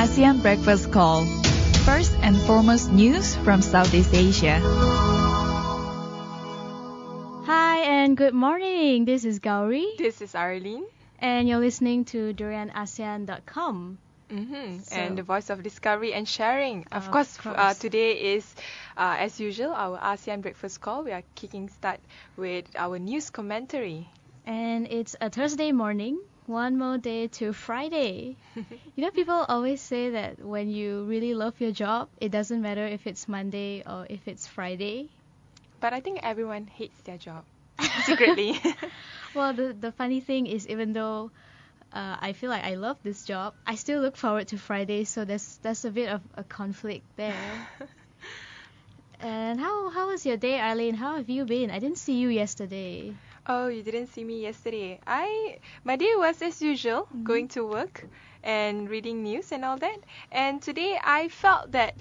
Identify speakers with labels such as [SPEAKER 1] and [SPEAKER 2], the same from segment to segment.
[SPEAKER 1] ASEAN Breakfast Call. First and foremost news from Southeast Asia.
[SPEAKER 2] Hi and good morning. This is Gowri.
[SPEAKER 3] This is Arlene.
[SPEAKER 2] And you're listening to DurianASEAN.com.
[SPEAKER 3] And the voice of discovery and sharing. Of course. Today is, as usual, our ASEAN Breakfast Call. We are kicking start with our news commentary.
[SPEAKER 2] And it's a Thursday morning. One more day to Friday. You know, people always say that when you really love your job, it doesn't matter if it's Monday or if it's Friday.
[SPEAKER 3] But I think everyone hates their job, secretly.
[SPEAKER 2] Well, the funny thing is, even though I feel like I love this job, I still look forward to Friday, so there's a bit of a conflict there. And how was your day, Arlene? How have you been? I didn't see you yesterday.
[SPEAKER 3] Oh, you didn't see me yesterday. My day was as usual, going to work and reading news and all that. And today I felt that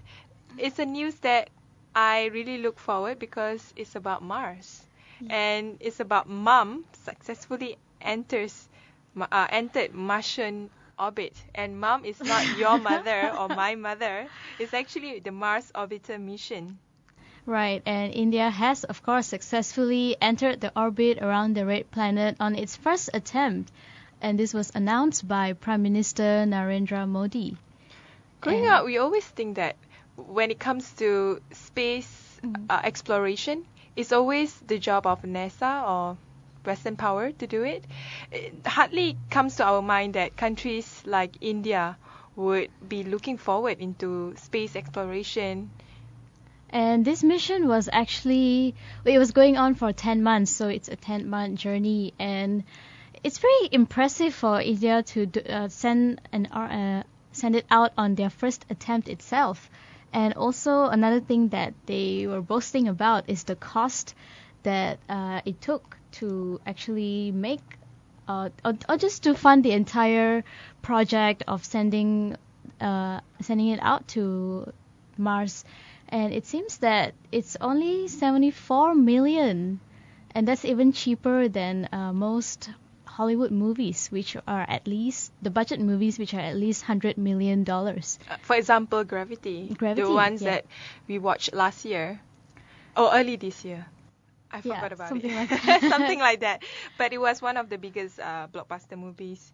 [SPEAKER 3] it's a news that I really look forward because it's about Mars. And it's about Mom successfully entered Martian orbit. And Mom is not your mother or my mother. It's actually the Mars Orbiter mission.
[SPEAKER 2] Right, and India has, of course, successfully entered the orbit around the red planet on its first attempt, and this was announced by Prime Minister Narendra Modi.
[SPEAKER 3] Growing up, we always think that when it comes to space exploration, it's always the job of NASA or Western power to do it. It hardly comes to our mind that countries like India would be looking forward into space exploration.
[SPEAKER 2] And this mission was it was going on for 10 months, so it's a 10-month journey. And it's very impressive for India to send it out on their first attempt itself. And also another thing that they were boasting about is the cost that it took to actually make, or just to fund the entire project of sending it out to Mars. And it seems that it's only 74 million, and that's even cheaper than most Hollywood movies, which are at least the budget movies, which are at least $100 million.
[SPEAKER 3] For example, Gravity, the ones that we watched last year, or early this year. I forgot about
[SPEAKER 2] something
[SPEAKER 3] it.
[SPEAKER 2] Like that.
[SPEAKER 3] Something like that. But it was one of the biggest blockbuster movies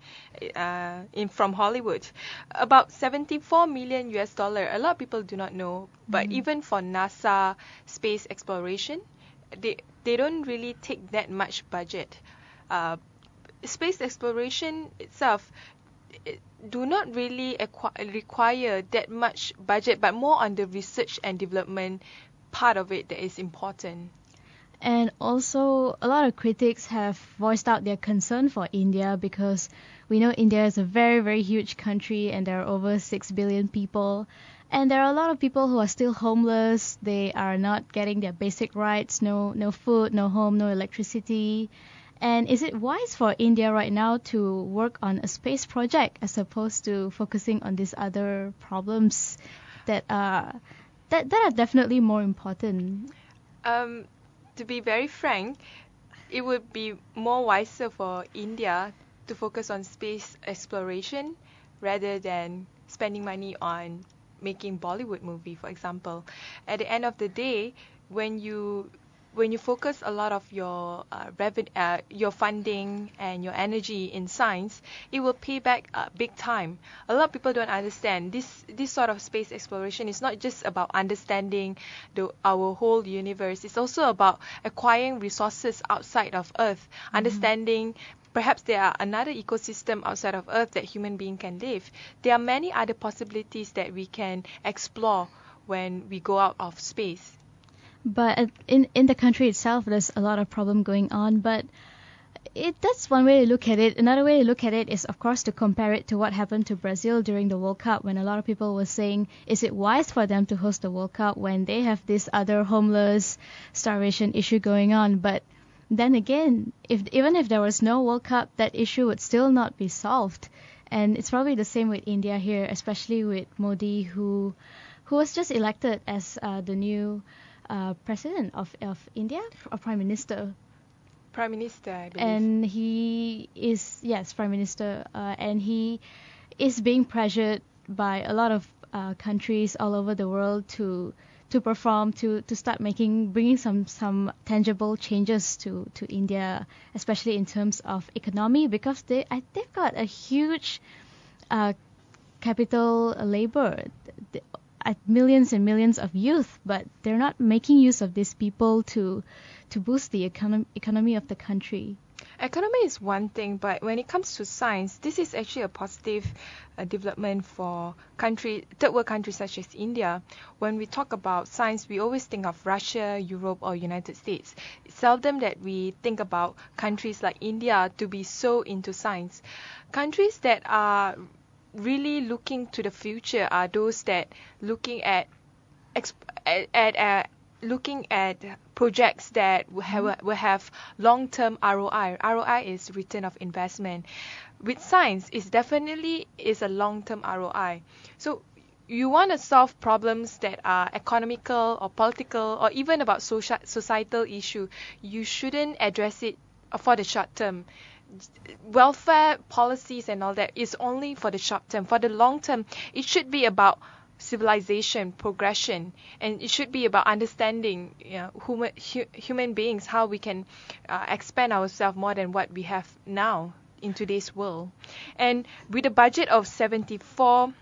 [SPEAKER 3] from Hollywood. About 74 million US dollar. A lot of people do not know. But even for NASA space exploration, they don't really take that much budget. Space exploration itself do not really require that much budget, but more on the research and development part of it that is important.
[SPEAKER 2] And also, a lot of critics have voiced out their concern for India because we know India is a very, very huge country and there are over 6 billion people. And there are a lot of people who are still homeless. They are not getting their basic rights, no food, no home, no electricity. And is it wise for India right now to work on a space project as opposed to focusing on these other problems that are definitely more important?
[SPEAKER 3] To be very frank, it would be more wiser for India to focus on space exploration rather than spending money on making Bollywood movie, for example. At the end of the day, when you focus a lot of your your funding and your energy in science, it will pay back big time. A lot of people don't understand this sort of space exploration is not just about understanding our whole universe. It's also about acquiring resources outside of Earth, understanding perhaps there are another ecosystem outside of Earth that human being can live. There are many other possibilities that we can explore when we go out of space.
[SPEAKER 2] But in the country itself, there's a lot of problem going on. But that's one way to look at it. Another way to look at it is, of course, to compare it to what happened to Brazil during the World Cup, when a lot of people were saying, is it wise for them to host the World Cup when they have this other homeless starvation issue going on? But then again, even if there was no World Cup, that issue would still not be solved. And it's probably the same with India here, especially with Modi, who was just elected as the new president of India, or prime minister.
[SPEAKER 3] Prime Minister, I believe.
[SPEAKER 2] And he is, yes, Prime Minister, and he is being pressured by a lot of countries all over the world to perform, to start bringing some tangible changes to India, especially in terms of economy, because they've got a huge capital labor, millions and millions of youth, but they're not making use of these people to boost the economy of the country.
[SPEAKER 3] Economy is one thing, but when it comes to science, this is actually a positive development for third world countries such as India. When we talk about science, we always think of Russia, Europe, or United States. It's seldom that we think about countries like India to be so into science. Countries that are really looking to the future are those that looking at projects that will have long-term ROI. ROI is return of investment. With science, it definitely is a long-term ROI. So you want to solve problems that are economical or political or even about societal issue. You shouldn't address it for the short term. Welfare policies and all that is only for the short term. For the long term, it should be about civilization, progression, and it should be about understanding human beings, how we can expand ourselves more than what we have now in today's world. And with a budget of 74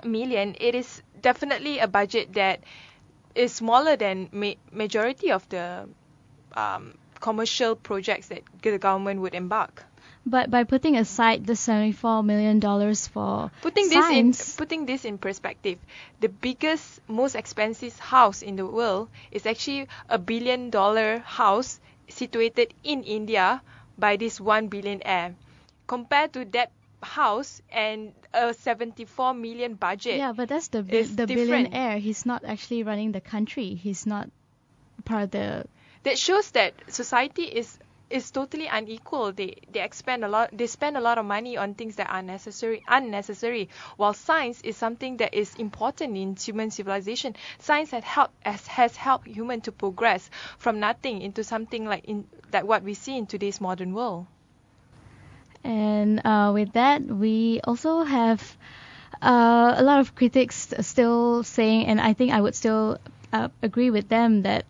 [SPEAKER 3] million, it is definitely a budget that is smaller than majority of the commercial projects that the government would embark.
[SPEAKER 2] But by putting aside the $74 million for
[SPEAKER 3] science, putting this in perspective, the biggest, most expensive house in the world is actually a $1 billion house situated in India by this one billionaire. Compared to that house and a 74 million budget.
[SPEAKER 2] Yeah, but that's the billionaire. He's not actually running the country. He's not part of the.
[SPEAKER 3] That shows that society is totally unequal. They spend a lot of money on things that are unnecessary. While science is something that is important in human civilization. Science has helped human to progress from nothing into something like what we see in today's modern world.
[SPEAKER 2] And with that, we also have a lot of critics still saying, and I think I would still agree with them, that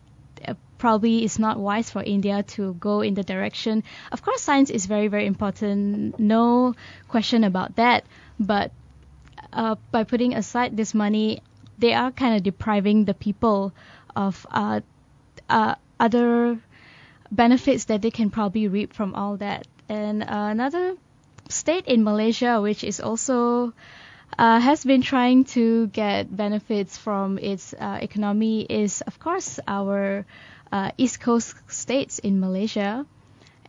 [SPEAKER 2] probably it's not wise for India to go in the direction. Of course, science is very, very important, no question about that. But by putting aside this money, they are kind of depriving the people of other benefits that they can probably reap from all that. And another state in Malaysia, which is also has been trying to get benefits from its economy, is of course our East Coast states in Malaysia.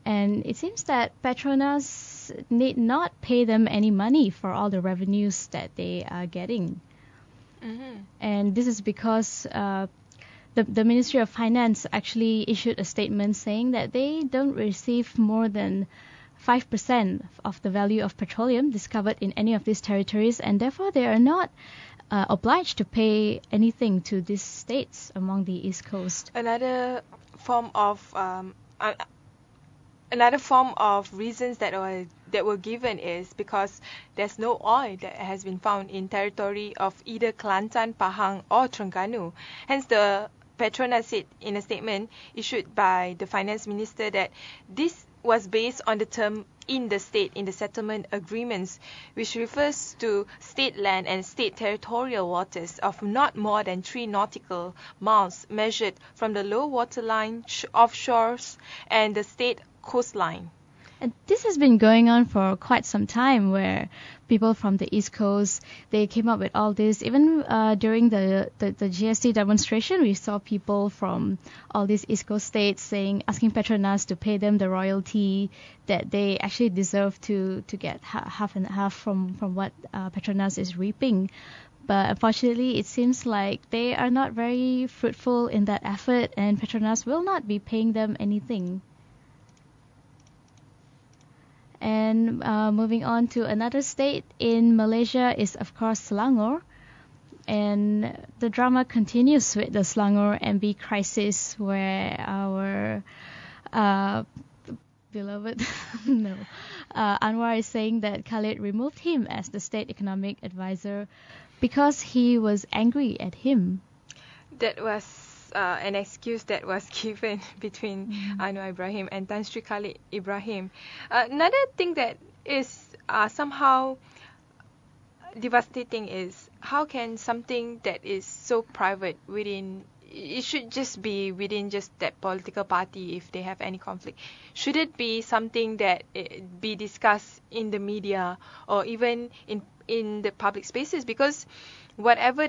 [SPEAKER 2] And it seems that Petronas need not pay them any money for all the revenues that they are getting. Mm-hmm. And this is because the Ministry of Finance actually issued a statement saying that they don't receive more than 5% of the value of petroleum discovered in any of these territories, and therefore they are not obliged to pay anything to these states among the East Coast.
[SPEAKER 3] Another form of reasons that were given is because there's no oil that has been found in territory of either Kelantan, Pahang, or Terengganu. Hence, the Petronas said in a statement issued by the finance minister that this was based on the term in the state in the settlement agreements, which refers to state land and state territorial waters of not more than 3 nautical miles measured from the low water line offshores and the state coastline.
[SPEAKER 2] And this has been going on for quite some time, where people from the East Coast, they came up with all this. Even during the GST demonstration, we saw people from all these East Coast states asking Petronas to pay them the royalty that they actually deserve to get half and half from what Petronas is reaping. But unfortunately, it seems like they are not very fruitful in that effort, and Petronas will not be paying them anything. And moving on to another state in Malaysia is, of course, Selangor. And the drama continues with the Selangor MB crisis, where our beloved Anwar is saying that Khalid removed him as the state economic advisor because he was angry at him.
[SPEAKER 3] That was an excuse that was given between Anwar Ibrahim and Tan Sri Khalid Ibrahim. Another thing that is somehow devastating is how can something that is so private it should just be within just that political party if they have any conflict. Should it be something that be discussed in the media or even in the public spaces? Because whatever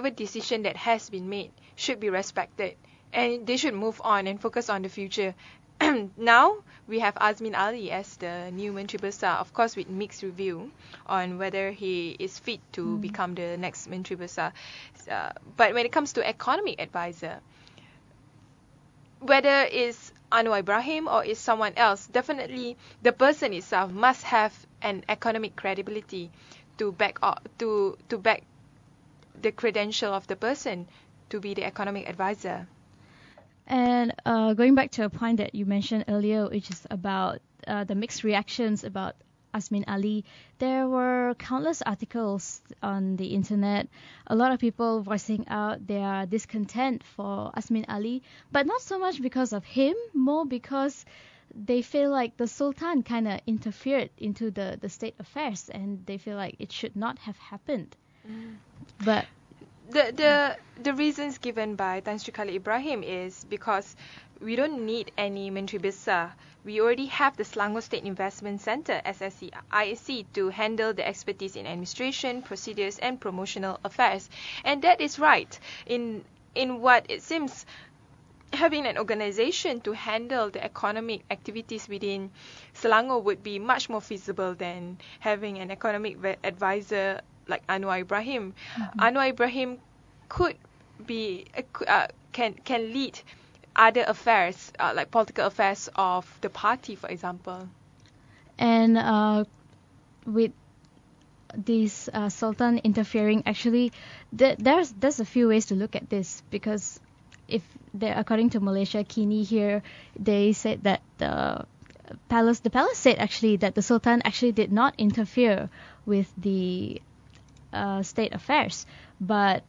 [SPEAKER 3] decision that has been made should be respected, and they should move on and focus on the future. Now we have Azmin Ali as the new Menteri Besar, of course with mixed review on whether he is fit to become the next Menteri Besar. But when it comes to economic advisor, whether it's Anwar Ibrahim or is someone else, definitely the person itself must have an economic credibility to back the credential of the person to be the economic advisor.
[SPEAKER 2] And going back to a point that you mentioned earlier, which is about the mixed reactions about Azmin Ali, there were countless articles on the internet, a lot of people voicing out their discontent for Azmin Ali, but not so much because of him, more because they feel like the Sultan kind of interfered into the state affairs, and they feel like it should not have happened. But
[SPEAKER 3] the reasons given by Tan Sri Khalid Ibrahim is because we don't need any Menteri Besar. We already have the Selangor State Investment Centre SSC ISC to handle the expertise in administration, procedures and promotional affairs. And that is right. In what it seems, having an organization to handle the economic activities within Selangor would be much more feasible than having an economic advisor like Anwar Ibrahim. Anwar Ibrahim could be can lead other affairs like political affairs of the party, for example.
[SPEAKER 2] And with this Sultan interfering, actually, there's a few ways to look at this, because according to Malaysia Kini here, they said that the palace said actually that the Sultan actually did not interfere with the state affairs, but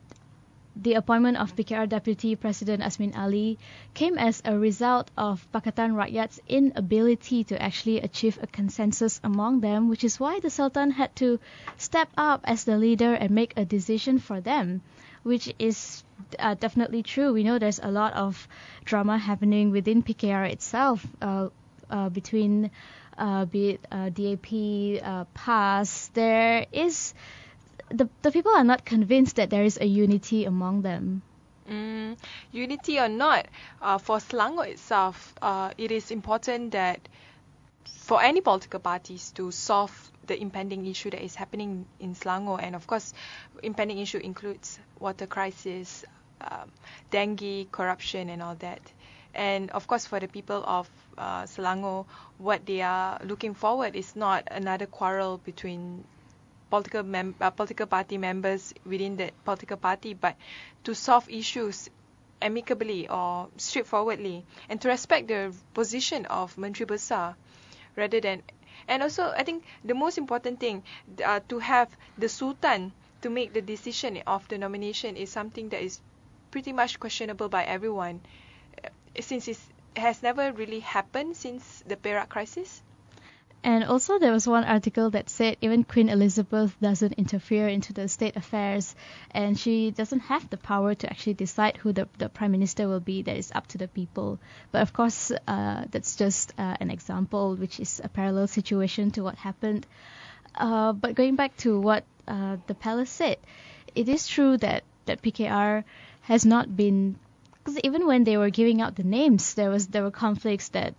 [SPEAKER 2] the appointment of PKR Deputy President Azmin Ali came as a result of Pakatan Rakyat's inability to actually achieve a consensus among them, which is why the Sultan had to step up as the leader and make a decision for them, which is definitely true. We know there's a lot of drama happening within PKR itself, between be it DAP, PAS. There is the people are not convinced that there is a unity among them.
[SPEAKER 3] Unity or not, for Selangor itself, it is important that for any political parties to solve the impending issue that is happening in Selangor. And of course, impending issue includes water crisis, dengue, corruption and all that. And of course, for the people of Selangor, what they are looking forward is not another quarrel between political party members within the political party, but to solve issues amicably or straightforwardly, and to respect the position of Menteri Besar rather than. And also, I think the most important thing to have the Sultan to make the decision of the nomination is something that is pretty much questionable by everyone, since it has never really happened since the Perak crisis.
[SPEAKER 2] And also there was one article that said even Queen Elizabeth doesn't interfere into the state affairs, and she doesn't have the power to actually decide who the prime minister will be. That is up to the people. But of course, that's just an example, which is a parallel situation to what happened. But going back to what the palace said, it is true that PKR has not been, because even when they were giving out the names, there were conflicts that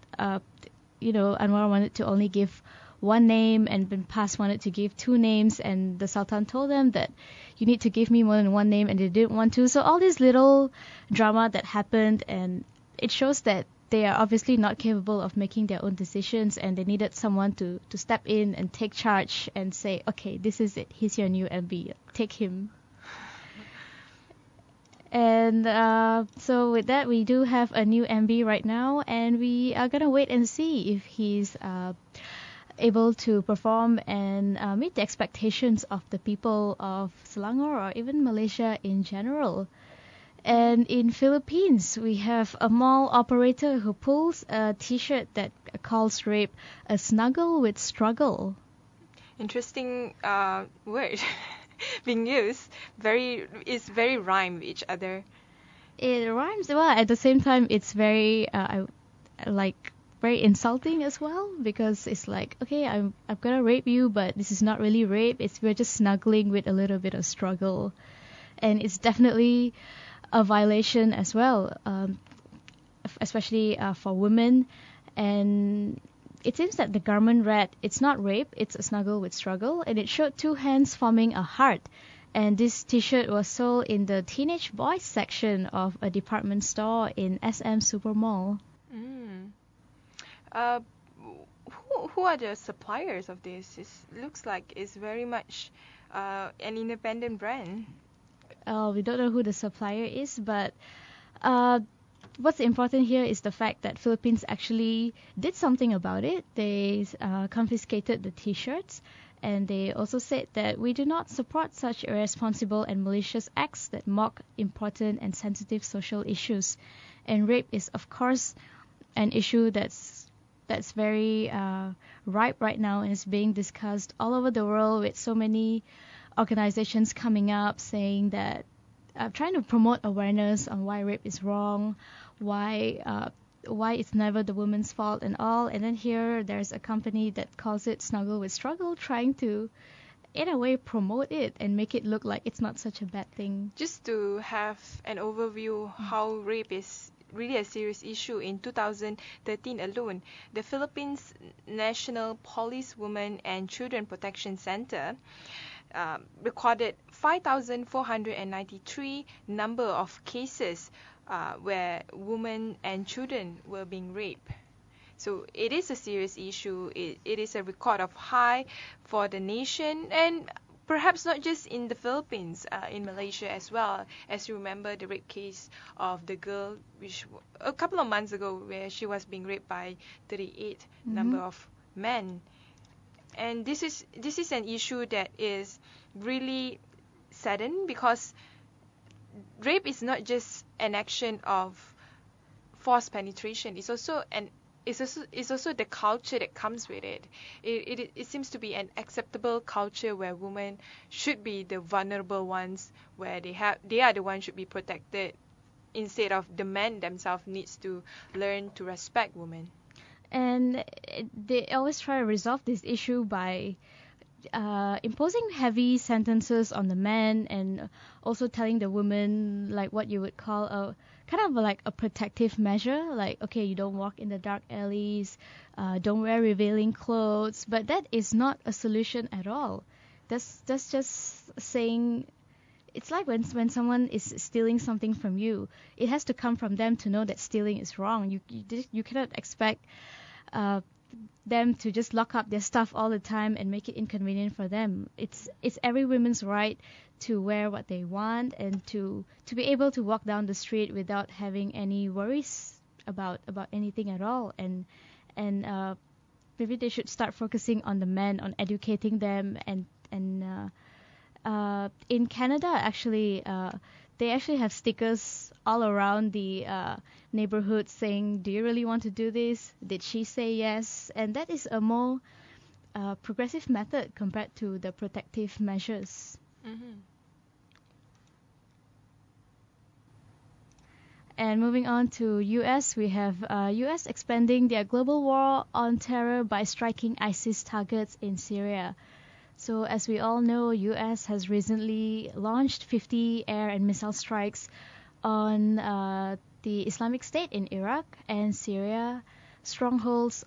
[SPEAKER 2] Anwar wanted to only give one name, and Bin Pas wanted to give two names, and the Sultan told them that you need to give me more than one name, and they didn't want to. So all this little drama that happened, and it shows that they are obviously not capable of making their own decisions, and they needed someone to step in and take charge and say, okay, this is it, he's your new MB, take him. And so with that, we do have a new MB right now, and we are going to wait and see if he's able to perform and meet the expectations of the people of Selangor or even Malaysia in general. And in Philippines, we have a mall operator who pulls a T-shirt that calls rape a snuggle with struggle.
[SPEAKER 3] Interesting word being used. It's very rhyme with each other.
[SPEAKER 2] It rhymes well. At the same time, it's very like very insulting as well, because it's like, okay, I'm gonna rape you, but this is not really rape. We're just snuggling with a little bit of struggle, and it's definitely a violation as well, especially for women. And it seems that the garment read, "It's not rape, it's a snuggle with struggle," and it showed two hands forming a heart. And this T-shirt was sold in the teenage boys section of a department store in SM Supermall.
[SPEAKER 3] Mm. Who are the suppliers of this? It looks like it's very much an independent brand.
[SPEAKER 2] We don't know who the supplier is, but what's important here is the fact that Philippines actually did something about it. They confiscated the T-shirts, and they also said that we do not support such irresponsible and malicious acts that mock important and sensitive social issues. And rape is, of course, an issue that's very ripe right now and is being discussed all over the world, with so many organizations coming up saying that trying to promote awareness on why rape is wrong, why it's never the woman's fault and all. And then here there's a company that calls it snuggle with struggle, trying to in a way promote it and make it look like it's not such a bad thing.
[SPEAKER 3] Just to have an overview how rape is really a serious issue, in 2013 alone, the Philippines National Police Women and Children Protection Center recorded 5,493 number of cases where women and children were being raped. So it is a serious issue. It is a record of high for the nation, and perhaps not just in the Philippines, in Malaysia as well. As you remember, the rape case of the girl, which a couple of months ago, where she was being raped by 38 number of men. And this is an issue that is really saddened, because rape is not just an action of forced penetration. It's also the culture that comes with it. It seems to be an acceptable culture where women should be the vulnerable ones, where they are the ones should be protected, instead of the men themselves needs to learn to respect women.
[SPEAKER 2] And they always try to resolve this issue by imposing heavy sentences on the men, and also telling the women like what you would call a kind of like a protective measure, like, okay, you don't walk in the dark alleys, don't wear revealing clothes. But that is not a solution at all. That's just saying, it's like when someone is stealing something from you, it has to come from them to know that stealing is wrong. You cannot expect them to just lock up their stuff all the time and make it inconvenient for them. It's every woman's right to wear what they want, and to be able to walk down the street without having any worries about anything at all. And maybe they should start focusing on the men, on educating them. And in Canada, actually, they actually have stickers all around the neighborhood saying, "Do you really want to do this? Did she say yes?" And that is a more progressive method compared to the protective measures. And moving on to US, we have US expanding their global war on terror by striking ISIS targets in Syria. So as we all know, US has recently launched 50 air and missile strikes on the Islamic State in Iraq and Syria strongholds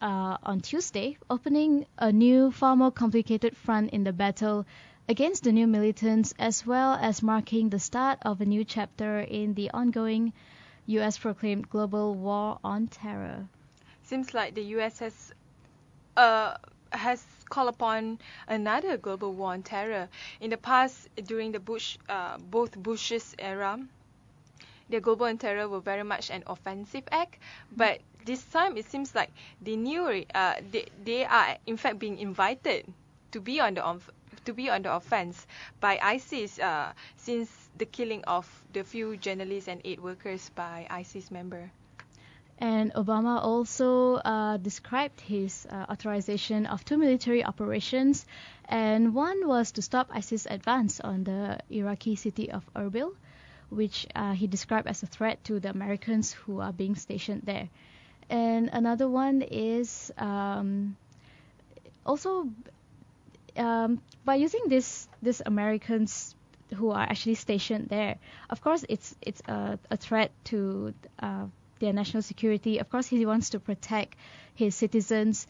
[SPEAKER 2] on Tuesday, opening a new, far more complicated front in the battle against the new militants, as well as marking the start of a new chapter in the ongoing US proclaimed global war on terror.
[SPEAKER 3] Seems like the US has called upon another global war on terror. In the past, during the both Bush's era, the global on terror were very much an offensive act, but this time it seems like they knew they are in fact being invited to be on the offense by ISIS since the killing of the few journalists and aid workers by ISIS member.
[SPEAKER 2] And Obama also described his authorization of 2 military operations, and one was to stop ISIS advance on the Iraqi city of Erbil, which he described as a threat to the Americans who are being stationed there. And another one is also by using this Americans who are actually stationed there. Of course, it's a threat to their national security. Of course, he wants to protect his citizens,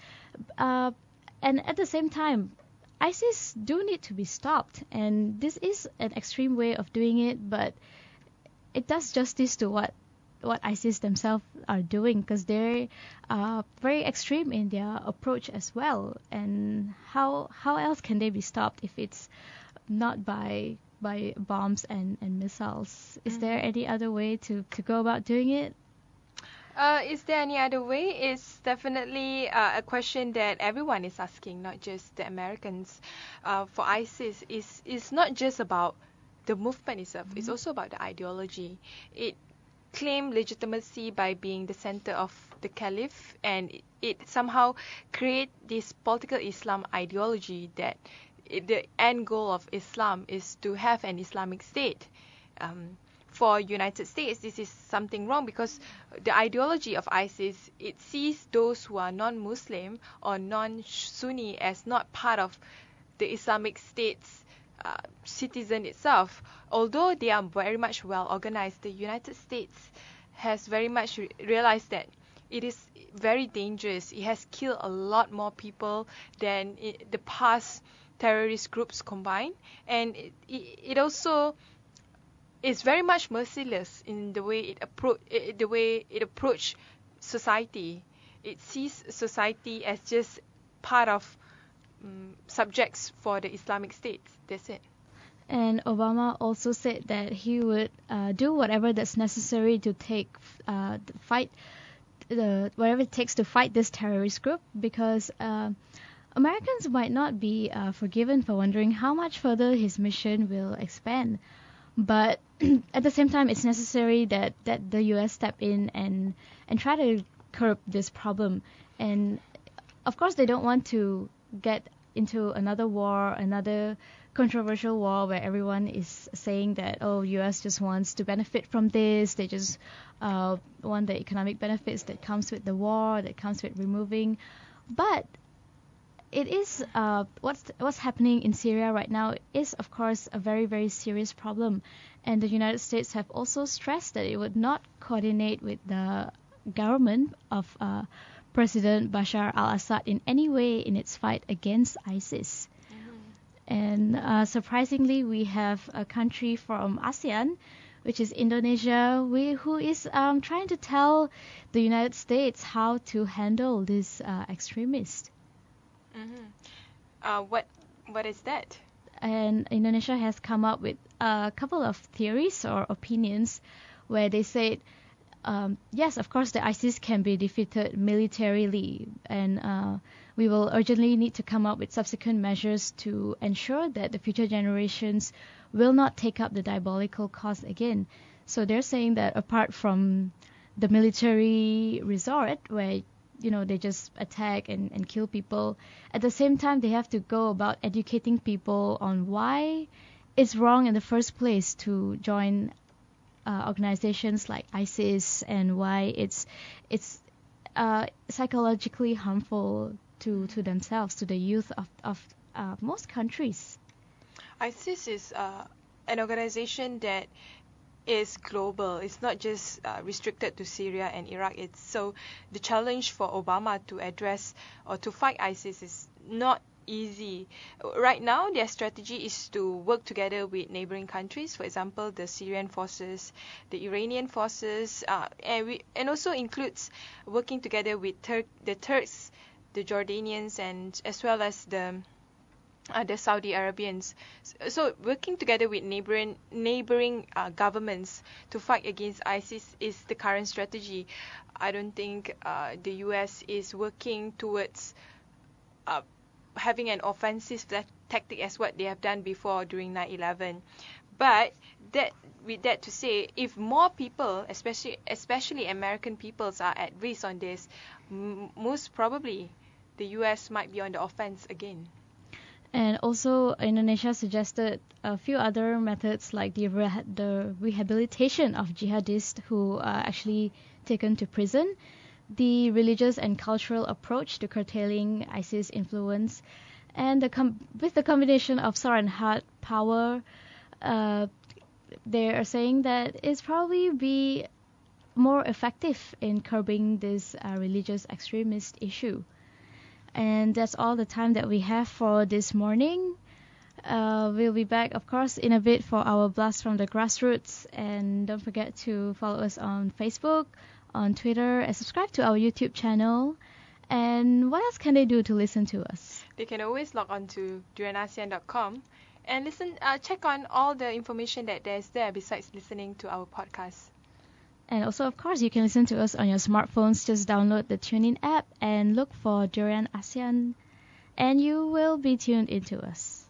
[SPEAKER 2] and at the same time, ISIS do need to be stopped. And this is an extreme way of doing it, but it does justice to what ISIS themselves are doing, because they're very extreme in their approach as well. And how else can they be stopped if it's not by bombs and missiles? Is there any other way to go about doing it?
[SPEAKER 3] Is there any other way? It's definitely a question that everyone is asking, not just the Americans. For ISIS, it's not just about the movement itself. It's also about the ideology. It claimed legitimacy by being the center of the caliph, and it somehow create this political Islam ideology that the end goal of Islam is to have an Islamic state. For United States, this is something wrong, because the ideology of ISIS, it sees those who are non-Muslim or non-Sunni as not part of the Islamic State's citizen itself. Although they are very much well organized, the United States has very much realized that it is very dangerous. It has killed a lot more people than the past terrorist groups combined, and it also is very much merciless in the way it approach society. It sees society as just part of subjects for the Islamic State. That's it.
[SPEAKER 2] And Obama also said that he would do whatever that's necessary to whatever it takes to fight this terrorist group, because Americans might not be forgiven for wondering how much further his mission will expand. But at the same time, it's necessary that the U.S. step in and try to curb this problem. And of course, they don't want to get into another war, another controversial war where everyone is saying that, oh, U.S. just wants to benefit from this. They just want the economic benefits that comes with the war, that comes with removing. But it is what's happening in Syria right now is, of course, a very, very serious problem. And the United States have also stressed that it would not coordinate with the government of President Bashar al-Assad in any way in its fight against ISIS. And surprisingly, we have a country from ASEAN, which is Indonesia, who is trying to tell the United States how to handle this extremist.
[SPEAKER 3] What is that?
[SPEAKER 2] And Indonesia has come up with a couple of theories or opinions where they said, yes, of course, the ISIS can be defeated militarily, and we will urgently need to come up with subsequent measures to ensure that the future generations will not take up the diabolical cause again. So they're saying that apart from the military resort, where they just attack and kill people, at the same time they have to go about educating people on why it's wrong in the first place to join organizations like ISIS, and why it's psychologically harmful to themselves, to the youth of most countries.
[SPEAKER 3] ISIS is an organization that is global. It's not just restricted to Syria and Iraq. So the challenge for Obama to address or to fight ISIS is not easy. Right now, their strategy is to work together with neighboring countries, for example, the Syrian forces, the Iranian forces, and also includes working together with the Turks, the Jordanians, and as well as the the Saudi Arabians. So working together with neighboring governments to fight against ISIS is the current strategy. I don't think the US is working towards having an offensive tactic as what they have done before during 9/11. But with that to say, if more people, especially American peoples, are at risk on this, most probably the US might be on the offense again.
[SPEAKER 2] And also, Indonesia suggested a few other methods like the rehabilitation of jihadists who are actually taken to prison, the religious and cultural approach to curtailing ISIS influence, and with the combination of soft and hard power, they are saying that it's probably be more effective in curbing this religious extremist issue. And that's all the time that we have for this morning. We'll be back, of course, in a bit for our Blast from the Grassroots. And don't forget to follow us on Facebook, on Twitter, and subscribe to our YouTube channel. And what else can they do to listen to us?
[SPEAKER 3] They can always log on to durianasean.com and check on all the information that there's there besides listening to our podcast.
[SPEAKER 2] And also, of course, you can listen to us on your smartphones. Just download the TuneIn app and look for Durian ASEAN, and you will be tuned into us.